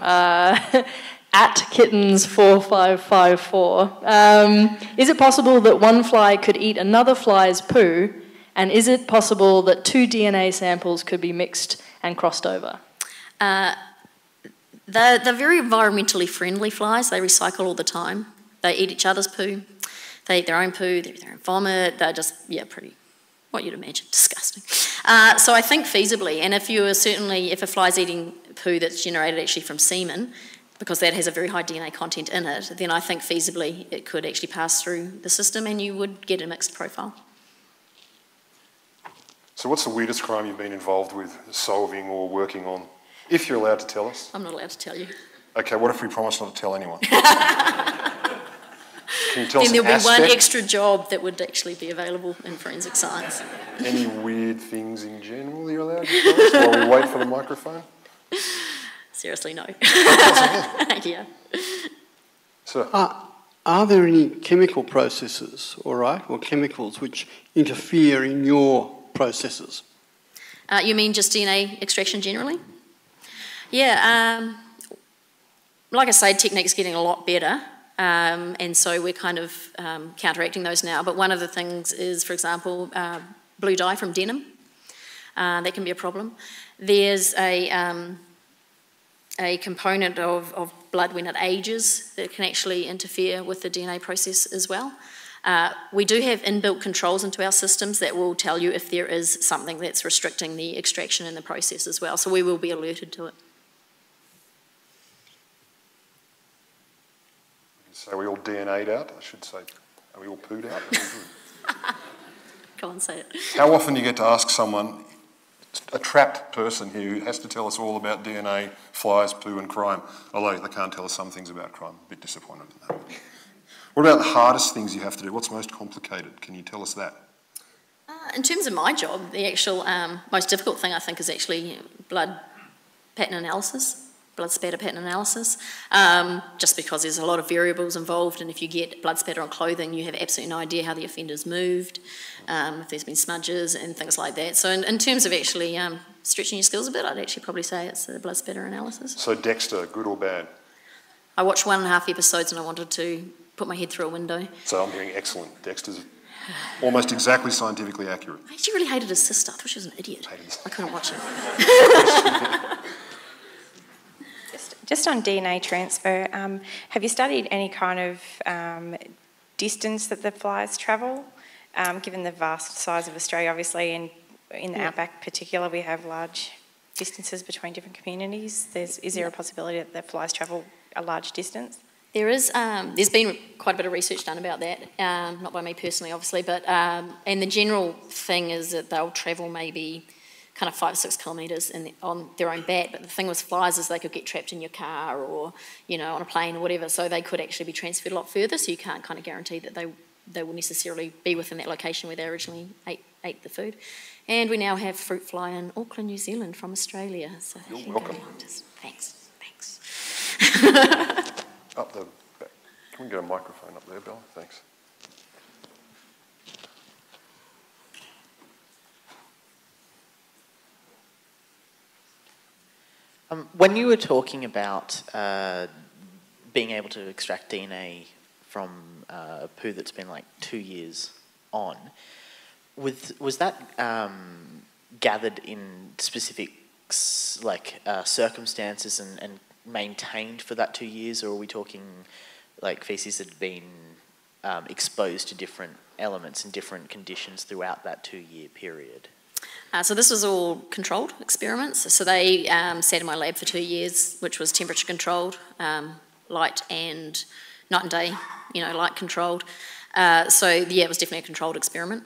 @kittens4554. Is it possible that one fly could eat another fly's poo, and is it possible that 2 DNA samples could be mixed and crossed over? They're very environmentally friendly flies. They recycle all the time. They eat each other's poo. They eat their own poo, they eat their own vomit. They're just, yeah, pretty, what you'd imagine, disgusting. So I think feasibly, and if a fly's eating poo that's generated actually from semen, because that has a very high DNA content in it, then I think feasibly it could actually pass through the system and you would get a mixed profile. So what's the weirdest crime you've been involved with, solving or working on? If you're allowed to tell us. I'm not allowed to tell you. Okay, what if we promise not to tell anyone? Can you tell then us there'll be one extra job that would actually be available in forensic science. Any weird things in general you're allowed to tell us while we wait for the microphone? Seriously, no. Yeah. Sir? Are there any chemical processes, all right, or chemicals which interfere in your processes? You mean just DNA extraction generally? Yeah, like I say, technique's getting a lot better, and so we're kind of counteracting those now. But one of the things is, for example, blue dye from denim. That can be a problem. There's a component of blood when it ages that can actually interfere with the DNA process as well. We do have inbuilt controls into our systems that will tell you if there is something that's restricting the extraction in the process as well, so we will be alerted to it. So are we all DNA'd out? I should say, are we all pooed out? Go on, say it. How often do you get to ask someone, a trapped person who has to tell us all about DNA, flies, poo and crime, although they can't tell us some things about crime? A bit disappointed in that. What about the hardest things you have to do? What's most complicated? Can you tell us that? In terms of my job, the actual most difficult thing I think is actually blood pattern analysis, blood spatter pattern analysis, just because there's a lot of variables involved, and if you get blood spatter on clothing, you have absolutely no idea how the offender's moved, if there's been smudges and things like that. So in terms of actually stretching your skills a bit, I'd actually probably say it's the blood spatter analysis. So Dexter, good or bad? I watched 1.5 episodes and I wanted to put my head through a window. So I'm hearing excellent. Dexter's almost exactly scientifically accurate. I actually really hated his sister. I thought she was an idiot. I couldn't watch it. Just on DNA transfer, have you studied any kind of distance that the flies travel? Given the vast size of Australia, obviously, and in the outback particular, we have large distances between different communities. Is there a possibility that the flies travel a large distance? There is. There's been quite a bit of research done about that, not by me personally, obviously, but and the general thing is that they'll travel maybe kind of 5 or 6 kilometres on their own bat. But the thing with flies is they could get trapped in your car or, you know, on a plane or whatever, so they could actually be transferred a lot further, so you can't kind of guarantee that they will necessarily be within that location where they originally ate the food. And we now have fruit fly in Auckland, New Zealand from Australia. So you're welcome. Thanks. Up the back. Can we get a microphone up there, Bella? Thanks. When you were talking about being able to extract DNA from a poo that's been like 2 years on, was that gathered in specific circumstances and maintained for that 2 years, or are we talking like feces that had been exposed to different elements and different conditions throughout that 2-year period? So this was all controlled experiments. So they sat in my lab for 2 years, which was temperature controlled, light and night and day, light controlled. So yeah, it was definitely a controlled experiment.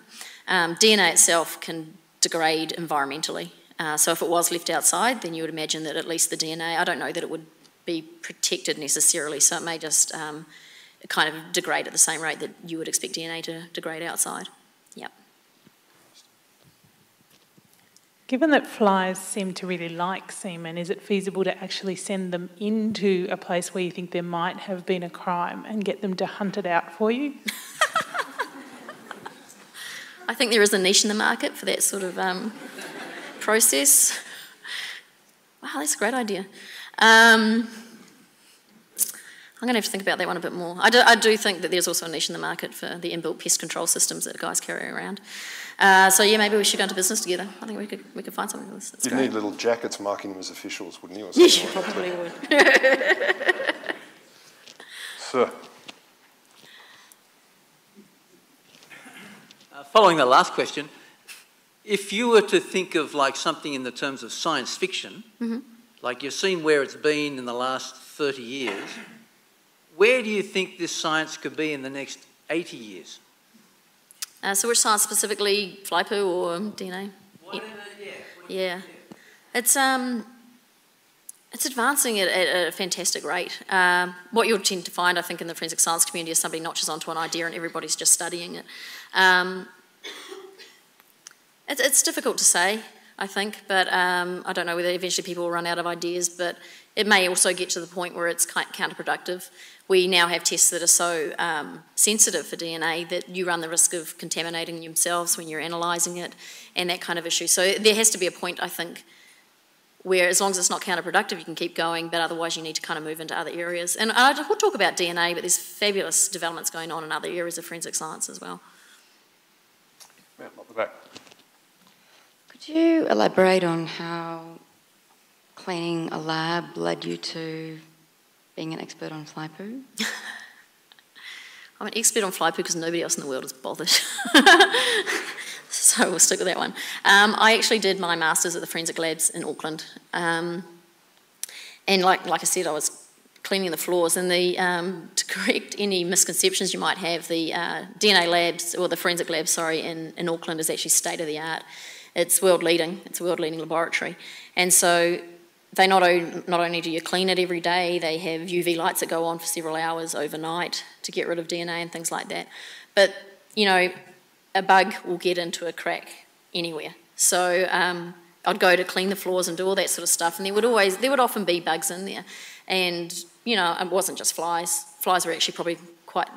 DNA itself can degrade environmentally. So if it was left outside, then you would imagine that at least the DNA, I don't know that it would be protected necessarily, so it may just kind of degrade at the same rate that you would expect DNA to degrade outside. Yep. Given that flies seem to really like semen, is it feasible to actually send them into a place where you think there might have been a crime and get them to hunt it out for you? I think there is a niche in the market for that sort of process. Wow, that's a great idea. I'm going to have to think about that one a bit more. I do think that there's also a niche in the market for the inbuilt pest control systems that guys carry around. So yeah, maybe we should go into business together. I think we could find something with this. You'd need little jackets marking them as officials, wouldn't you? Yes, you probably would. Sir. Following the last question, if you were to think of like something in the terms of science fiction, like you've seen where it's been in the last 30 years, where do you think this science could be in the next 80 years? So which science specifically, fly poo or DNA? Whatever, yeah. It's advancing at a fantastic rate. What you'll tend to find, I think, in the forensic science community is somebody notches onto an idea and everybody's just studying it. It's difficult to say, I think, but I don't know whether eventually people will run out of ideas, but it may also get to the point where it's counterproductive. We now have tests that are so sensitive for DNA that you run the risk of contaminating yourselves when you're analysing it and that kind of issue. So there has to be a point, I think, where as long as it's not counterproductive, you can keep going, but otherwise you need to kind of move into other areas. And we'll talk about DNA, but there's fabulous developments going on in other areas of forensic science as well. Yeah, up the back. Could you elaborate on how cleaning a lab led you to being an expert on fly poo? I'm an expert on fly poo because nobody else in the world has bothered. So we'll stick with that one. I actually did my master's at the Forensic Labs in Auckland. And like I said, I was cleaning the floors, and to correct any misconceptions you might have, the DNA labs, or the Forensic Labs, sorry, in Auckland is actually state-of-the-art. It's world-leading. It's a world-leading laboratory. And so they not only do you clean it every day, they have UV lights that go on for several hours overnight to get rid of DNA and things like that. But, a bug will get into a crack anywhere. So I'd go to clean the floors and do all that sort of stuff, and there would often be bugs in there. And, it wasn't just flies. Flies were actually probably quite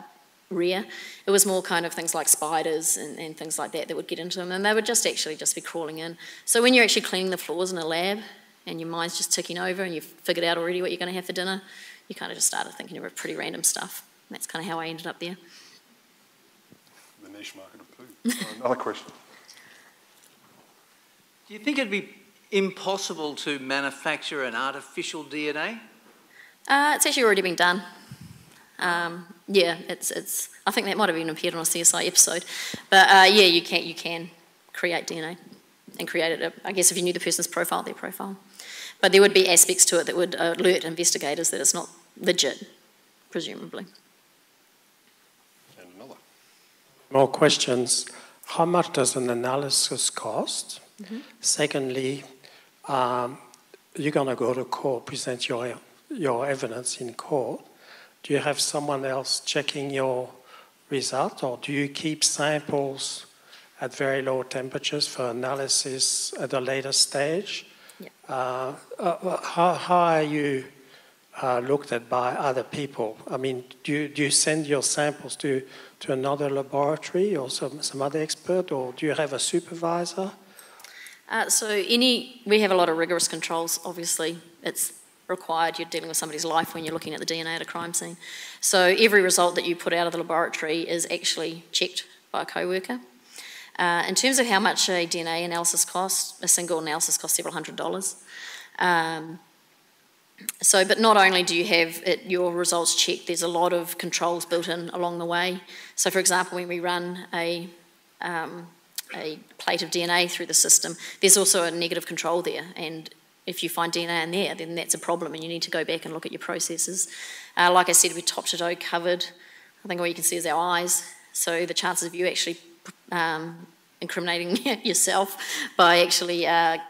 rare. It was more kind of things like spiders and things like that would get into them, and they would just be crawling in. So when you're actually cleaning the floors in a lab and your mind's just ticking over and you've figured out already what you're going to have for dinner, you kind of just started thinking of pretty random stuff. And that's kind of how I ended up there. The niche market of poo. Another question. Do you think it'd be impossible to manufacture an artificial DNA? It's actually already been done. Yeah, it's. I think that might have been appeared on a CSI episode, but yeah, you can create DNA and create it. I guess if you knew the person's profile, their profile, but there would be aspects to it that would alert investigators that it's not legit, presumably. And another. More questions. How much does an analysis cost? Mm-hmm. Secondly, you're going to go to court, present your evidence in court. Do you have someone else checking your result, or do you keep samples at very low temperatures for analysis at a later stage? Yeah. How are you looked at by other people? I mean, do you send your samples to another laboratory or some other expert, or do you have a supervisor? We have a lot of rigorous controls, obviously. It's required. You're dealing with somebody's life when you're looking at the DNA at a crime scene. So every result that you put out of the laboratory is actually checked by a co-worker. In terms of how much a DNA analysis costs, a single analysis costs several $100s. But not only do you have your results checked, there's a lot of controls built in along the way. So for example, when we run a plate of DNA through the system, there's also a negative control there, and if you find DNA in there, then that's a problem and you need to go back and look at your processes. Like I said, we're top to toe covered. I think all you can see is our eyes, so the chances of you actually incriminating yourself by actually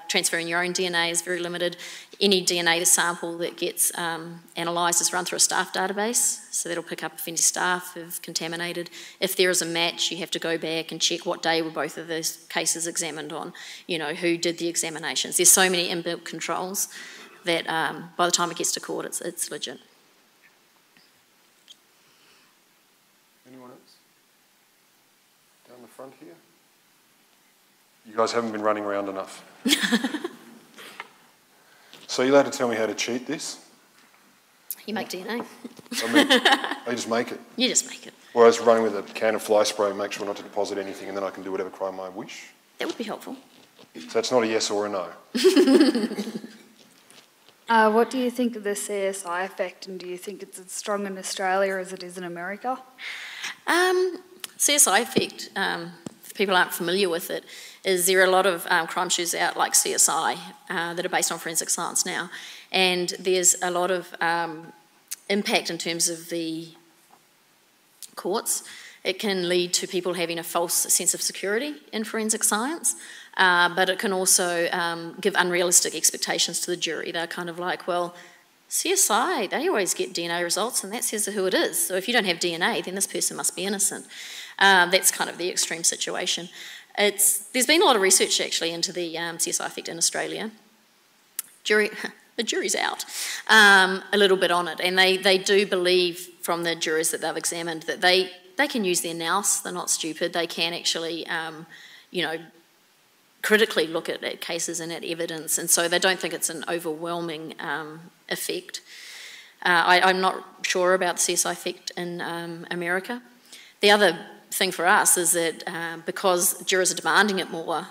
transferring your own DNA is very limited. Any DNA sample that gets analysed is run through a staff database, so that'll pick up if any staff have contaminated. If there is a match, you have to go back and check what day were both of those cases examined on, who did the examinations. There's so many inbuilt controls that by the time it gets to court, it's legit. Anyone else? Down the front here? You guys haven't been running around enough. So you're allowed to tell me how to cheat this? You make DNA. I mean, I just make it. You just make it. Whereas running with a can of fly spray and make sure not to deposit anything, and then I can do whatever crime I wish. That would be helpful. So that's not a yes or a no. What do you think of the CSI effect, and do you think it's as strong in Australia as it is in America? CSI effect, if people aren't familiar with it, is there are a lot of crime shows out like CSI that are based on forensic science now, and there's a lot of impact in terms of the courts. It can lead to people having a false sense of security in forensic science, but it can also give unrealistic expectations to the jury. They're kind of like, well, CSI, they always get DNA results and that says who it is. So if you don't have DNA, then this person must be innocent. That's kind of the extreme situation. There's been a lot of research actually into the CSI effect in Australia. The jury's out a little bit on it, and they do believe from the jurors that they've examined that they can use their nous. They're not stupid. They can actually, critically look at cases and at evidence, and so they don't think it's an overwhelming effect. I'm not sure about the CSI effect in America. The other thing for us is that because jurors are demanding it more,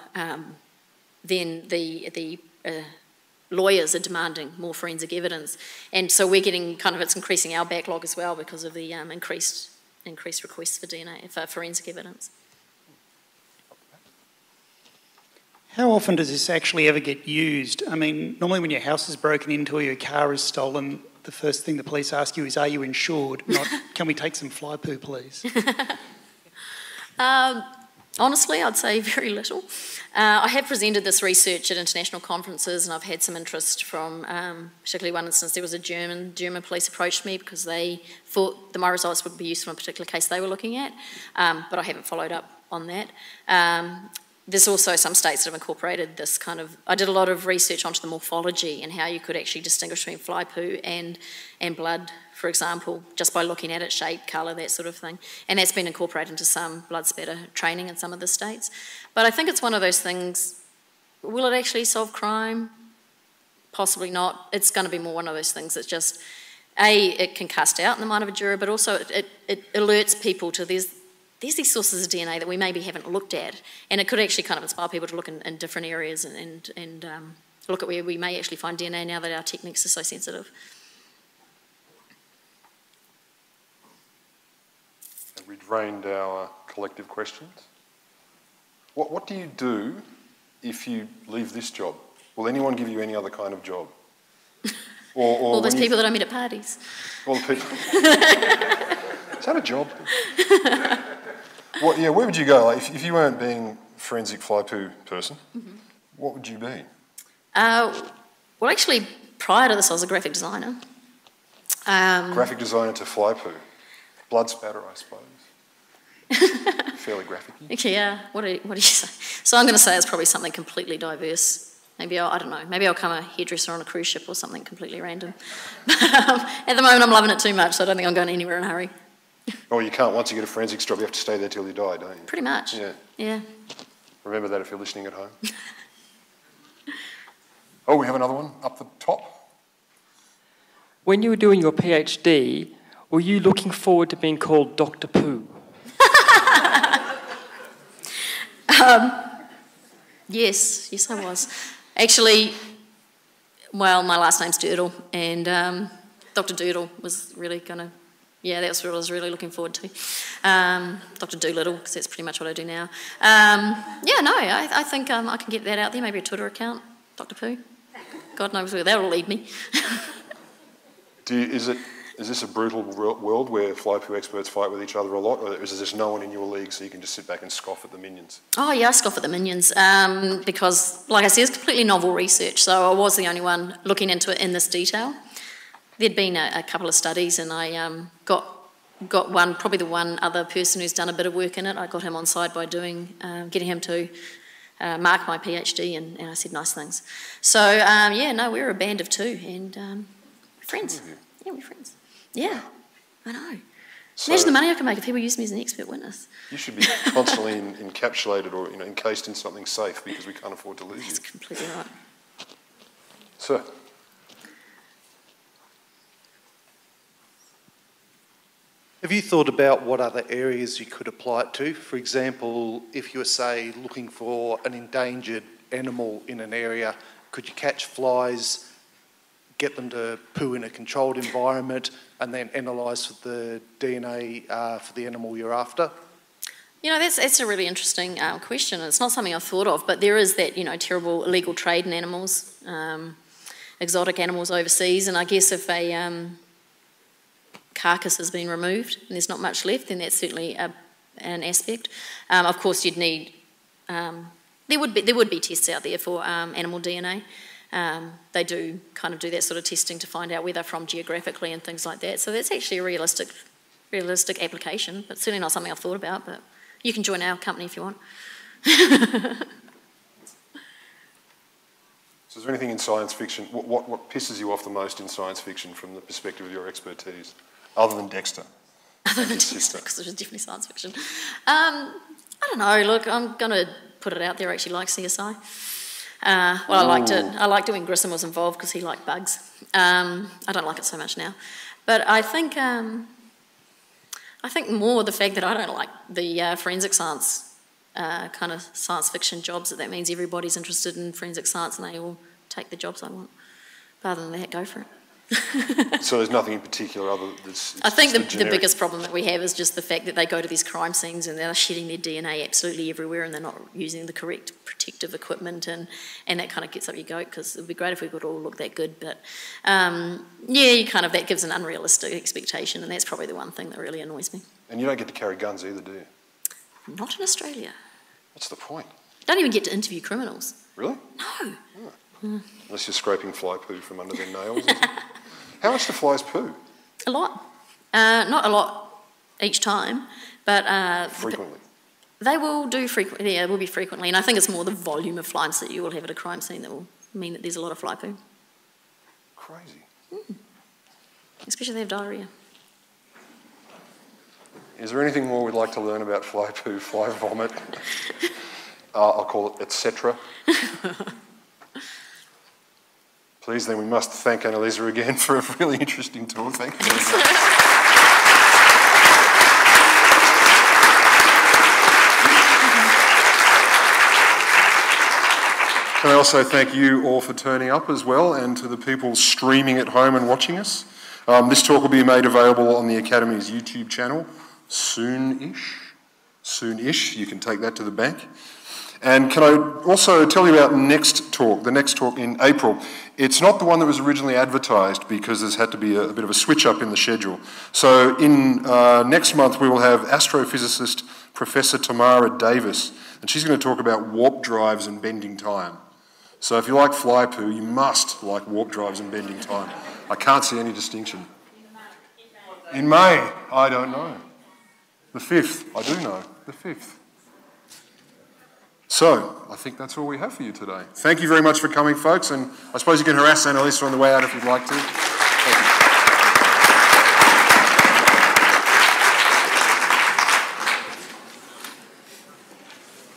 then the lawyers are demanding more forensic evidence, and so we're getting it's increasing our backlog as well because of the increased requests for DNA, for forensic evidence. How often does this actually ever get used? I mean, normally when your house is broken into or your car is stolen, the first thing the police ask you is, are you insured? Not, can we take some fly poo, please? Honestly, I'd say very little. I have presented this research at international conferences, and I've had some interest from, particularly one instance, there was a German police approached me because they thought that my results would be useful in a particular case they were looking at, but I haven't followed up on that. There's also some states that have incorporated this I did a lot of research onto the morphology and how you could actually distinguish between fly poo and blood, for example, just by looking at it, shape, colour, that sort of thing. And that's been incorporated into some blood spatter training in some of the states. But I think it's one of those things, will it actually solve crime? Possibly not. It's going to be more one of those things that's just, it can cast doubt in the mind of a juror, but also it alerts people to there's these sources of DNA that we maybe haven't looked at, and it could actually kind of inspire people to look in different areas and look at where we may actually find DNA now that our techniques are so sensitive. And we drained our collective questions. What do you do if you leave this job? Will anyone give you any other kind of job? Or all those people that I meet at parties. All the people. Is that a job? Where would you go? Like, if you weren't being a forensic fly poo person, what would you be? Well, actually, prior to this, I was a graphic designer. Graphic designer to fly poo. Blood spatter, I suppose. Fairly graphic. Yeah, what do you say? So I'm going to say it's probably something completely diverse. Maybe I don't know, maybe I'll become a hairdresser on a cruise ship or something completely random. But at the moment I'm loving it too much, so I don't think I'm going anywhere in a hurry. Oh, you can't. Once you get a forensics job, you have to stay there till you die, don't you? Pretty much. Yeah. Remember that if you're listening at home. Oh, we have another one up the top. When you were doing your PhD, were you looking forward to being called Dr. Poo? Yes, I was. Actually, well, my last name's Durdle, and Dr. Durdle was really going to, that was what I was really looking forward to. Dr. Doolittle, because that's pretty much what I do now. I think I can get that out there, maybe a Twitter account, Dr. Poo. God knows where that will lead me. Is this a brutal world where fly poo experts fight with each other a lot, or is there just no one in your league so you can just sit back and scoff at the minions? Oh yeah, I scoff at the minions because, like I said, it's completely novel research, so I was the only one looking into it in this detail. There'd been a couple of studies, and I got one, probably the one other person who's done a bit of work in it. I got him on side by getting him to mark my PhD, and I said nice things. So we're a band of two, and friends. Yeah, we're friends. Yeah, I know. So imagine the money I could make if people used me as an expert witness. You should be constantly encapsulated or encased in something safe because we can't afford to lose you. That's completely right. Sir. Have you thought about what other areas you could apply it to? For example, if you were, say, looking for an endangered animal in an area, could you catch flies, get them to poo in a controlled environment, and then analyse the DNA for the animal you're after? That's a really interesting question. It's not something I've thought of, but there is that, terrible illegal trade in animals, exotic animals overseas, and I guess if a carcass has been removed and there's not much left, then that's certainly an aspect. Of course, you'd need, there would be tests out there for animal DNA. They do kind of do that sort of testing to find out where they're from geographically and things like that. So that's actually a realistic application, but certainly not something I've thought about, but you can join our company if you want. So is there anything in science fiction, what pisses you off the most in science fiction from the perspective of your expertise, other than Dexter? Other than Dexter, because it is definitely science fiction. I don't know, look, I'm going to put it out there, I actually like CSI. I liked it. I liked it when Grissom was involved because he liked bugs. I don't like it so much now. But I think more the fact that I don't like the forensic science kind of science fiction jobs, that means everybody's interested in forensic science and they all take the jobs I want. Rather than that, go for it. So there's nothing in particular other than I think the biggest problem that we have is just the fact that they go to these crime scenes and they're shedding their DNA absolutely everywhere and they're not using the correct protective equipment, and that kind of gets up your goat, because it would be great if we could all look that good, but that gives an unrealistic expectation, and that's probably the one thing that really annoys me. And you don't get to carry guns either, do you? Not in Australia. What's the point? Don't even get to interview criminals. Really? No. Oh. Unless you're scraping fly poo from under their nails. How much do flies poo? A lot. Not a lot each time, but... frequently? They will do frequently, yeah, it will be frequently, and I think it's more the volume of flies that you will have at a crime scene that will mean that there's a lot of fly poo. Crazy. Especially if they have diarrhoea. Is there anything more we'd like to learn about fly poo, fly vomit? I'll call it etc. Please, then we must thank Annalisa again for a really interesting talk. Thank you very much. Can I also thank you all for turning up as well, and to the people streaming at home and watching us. This talk will be made available on the Academy's YouTube channel soon-ish. Soon-ish, you can take that to the bank. And can I also tell you about the next talk in April. It's not the one that was originally advertised because there's had to be a bit of a switch up in the schedule. So in next month we will have astrophysicist Professor Tamara Davis, and she's going to talk about warp drives and bending time. So if you like fly poo, you must like warp drives and bending time. I can't see any distinction. In May? I don't know. The 5th, I do know, the 5th. So, I think that's all we have for you today. Thank you very much for coming, folks, and I suppose you can harass Annalisa on the way out if you'd like to.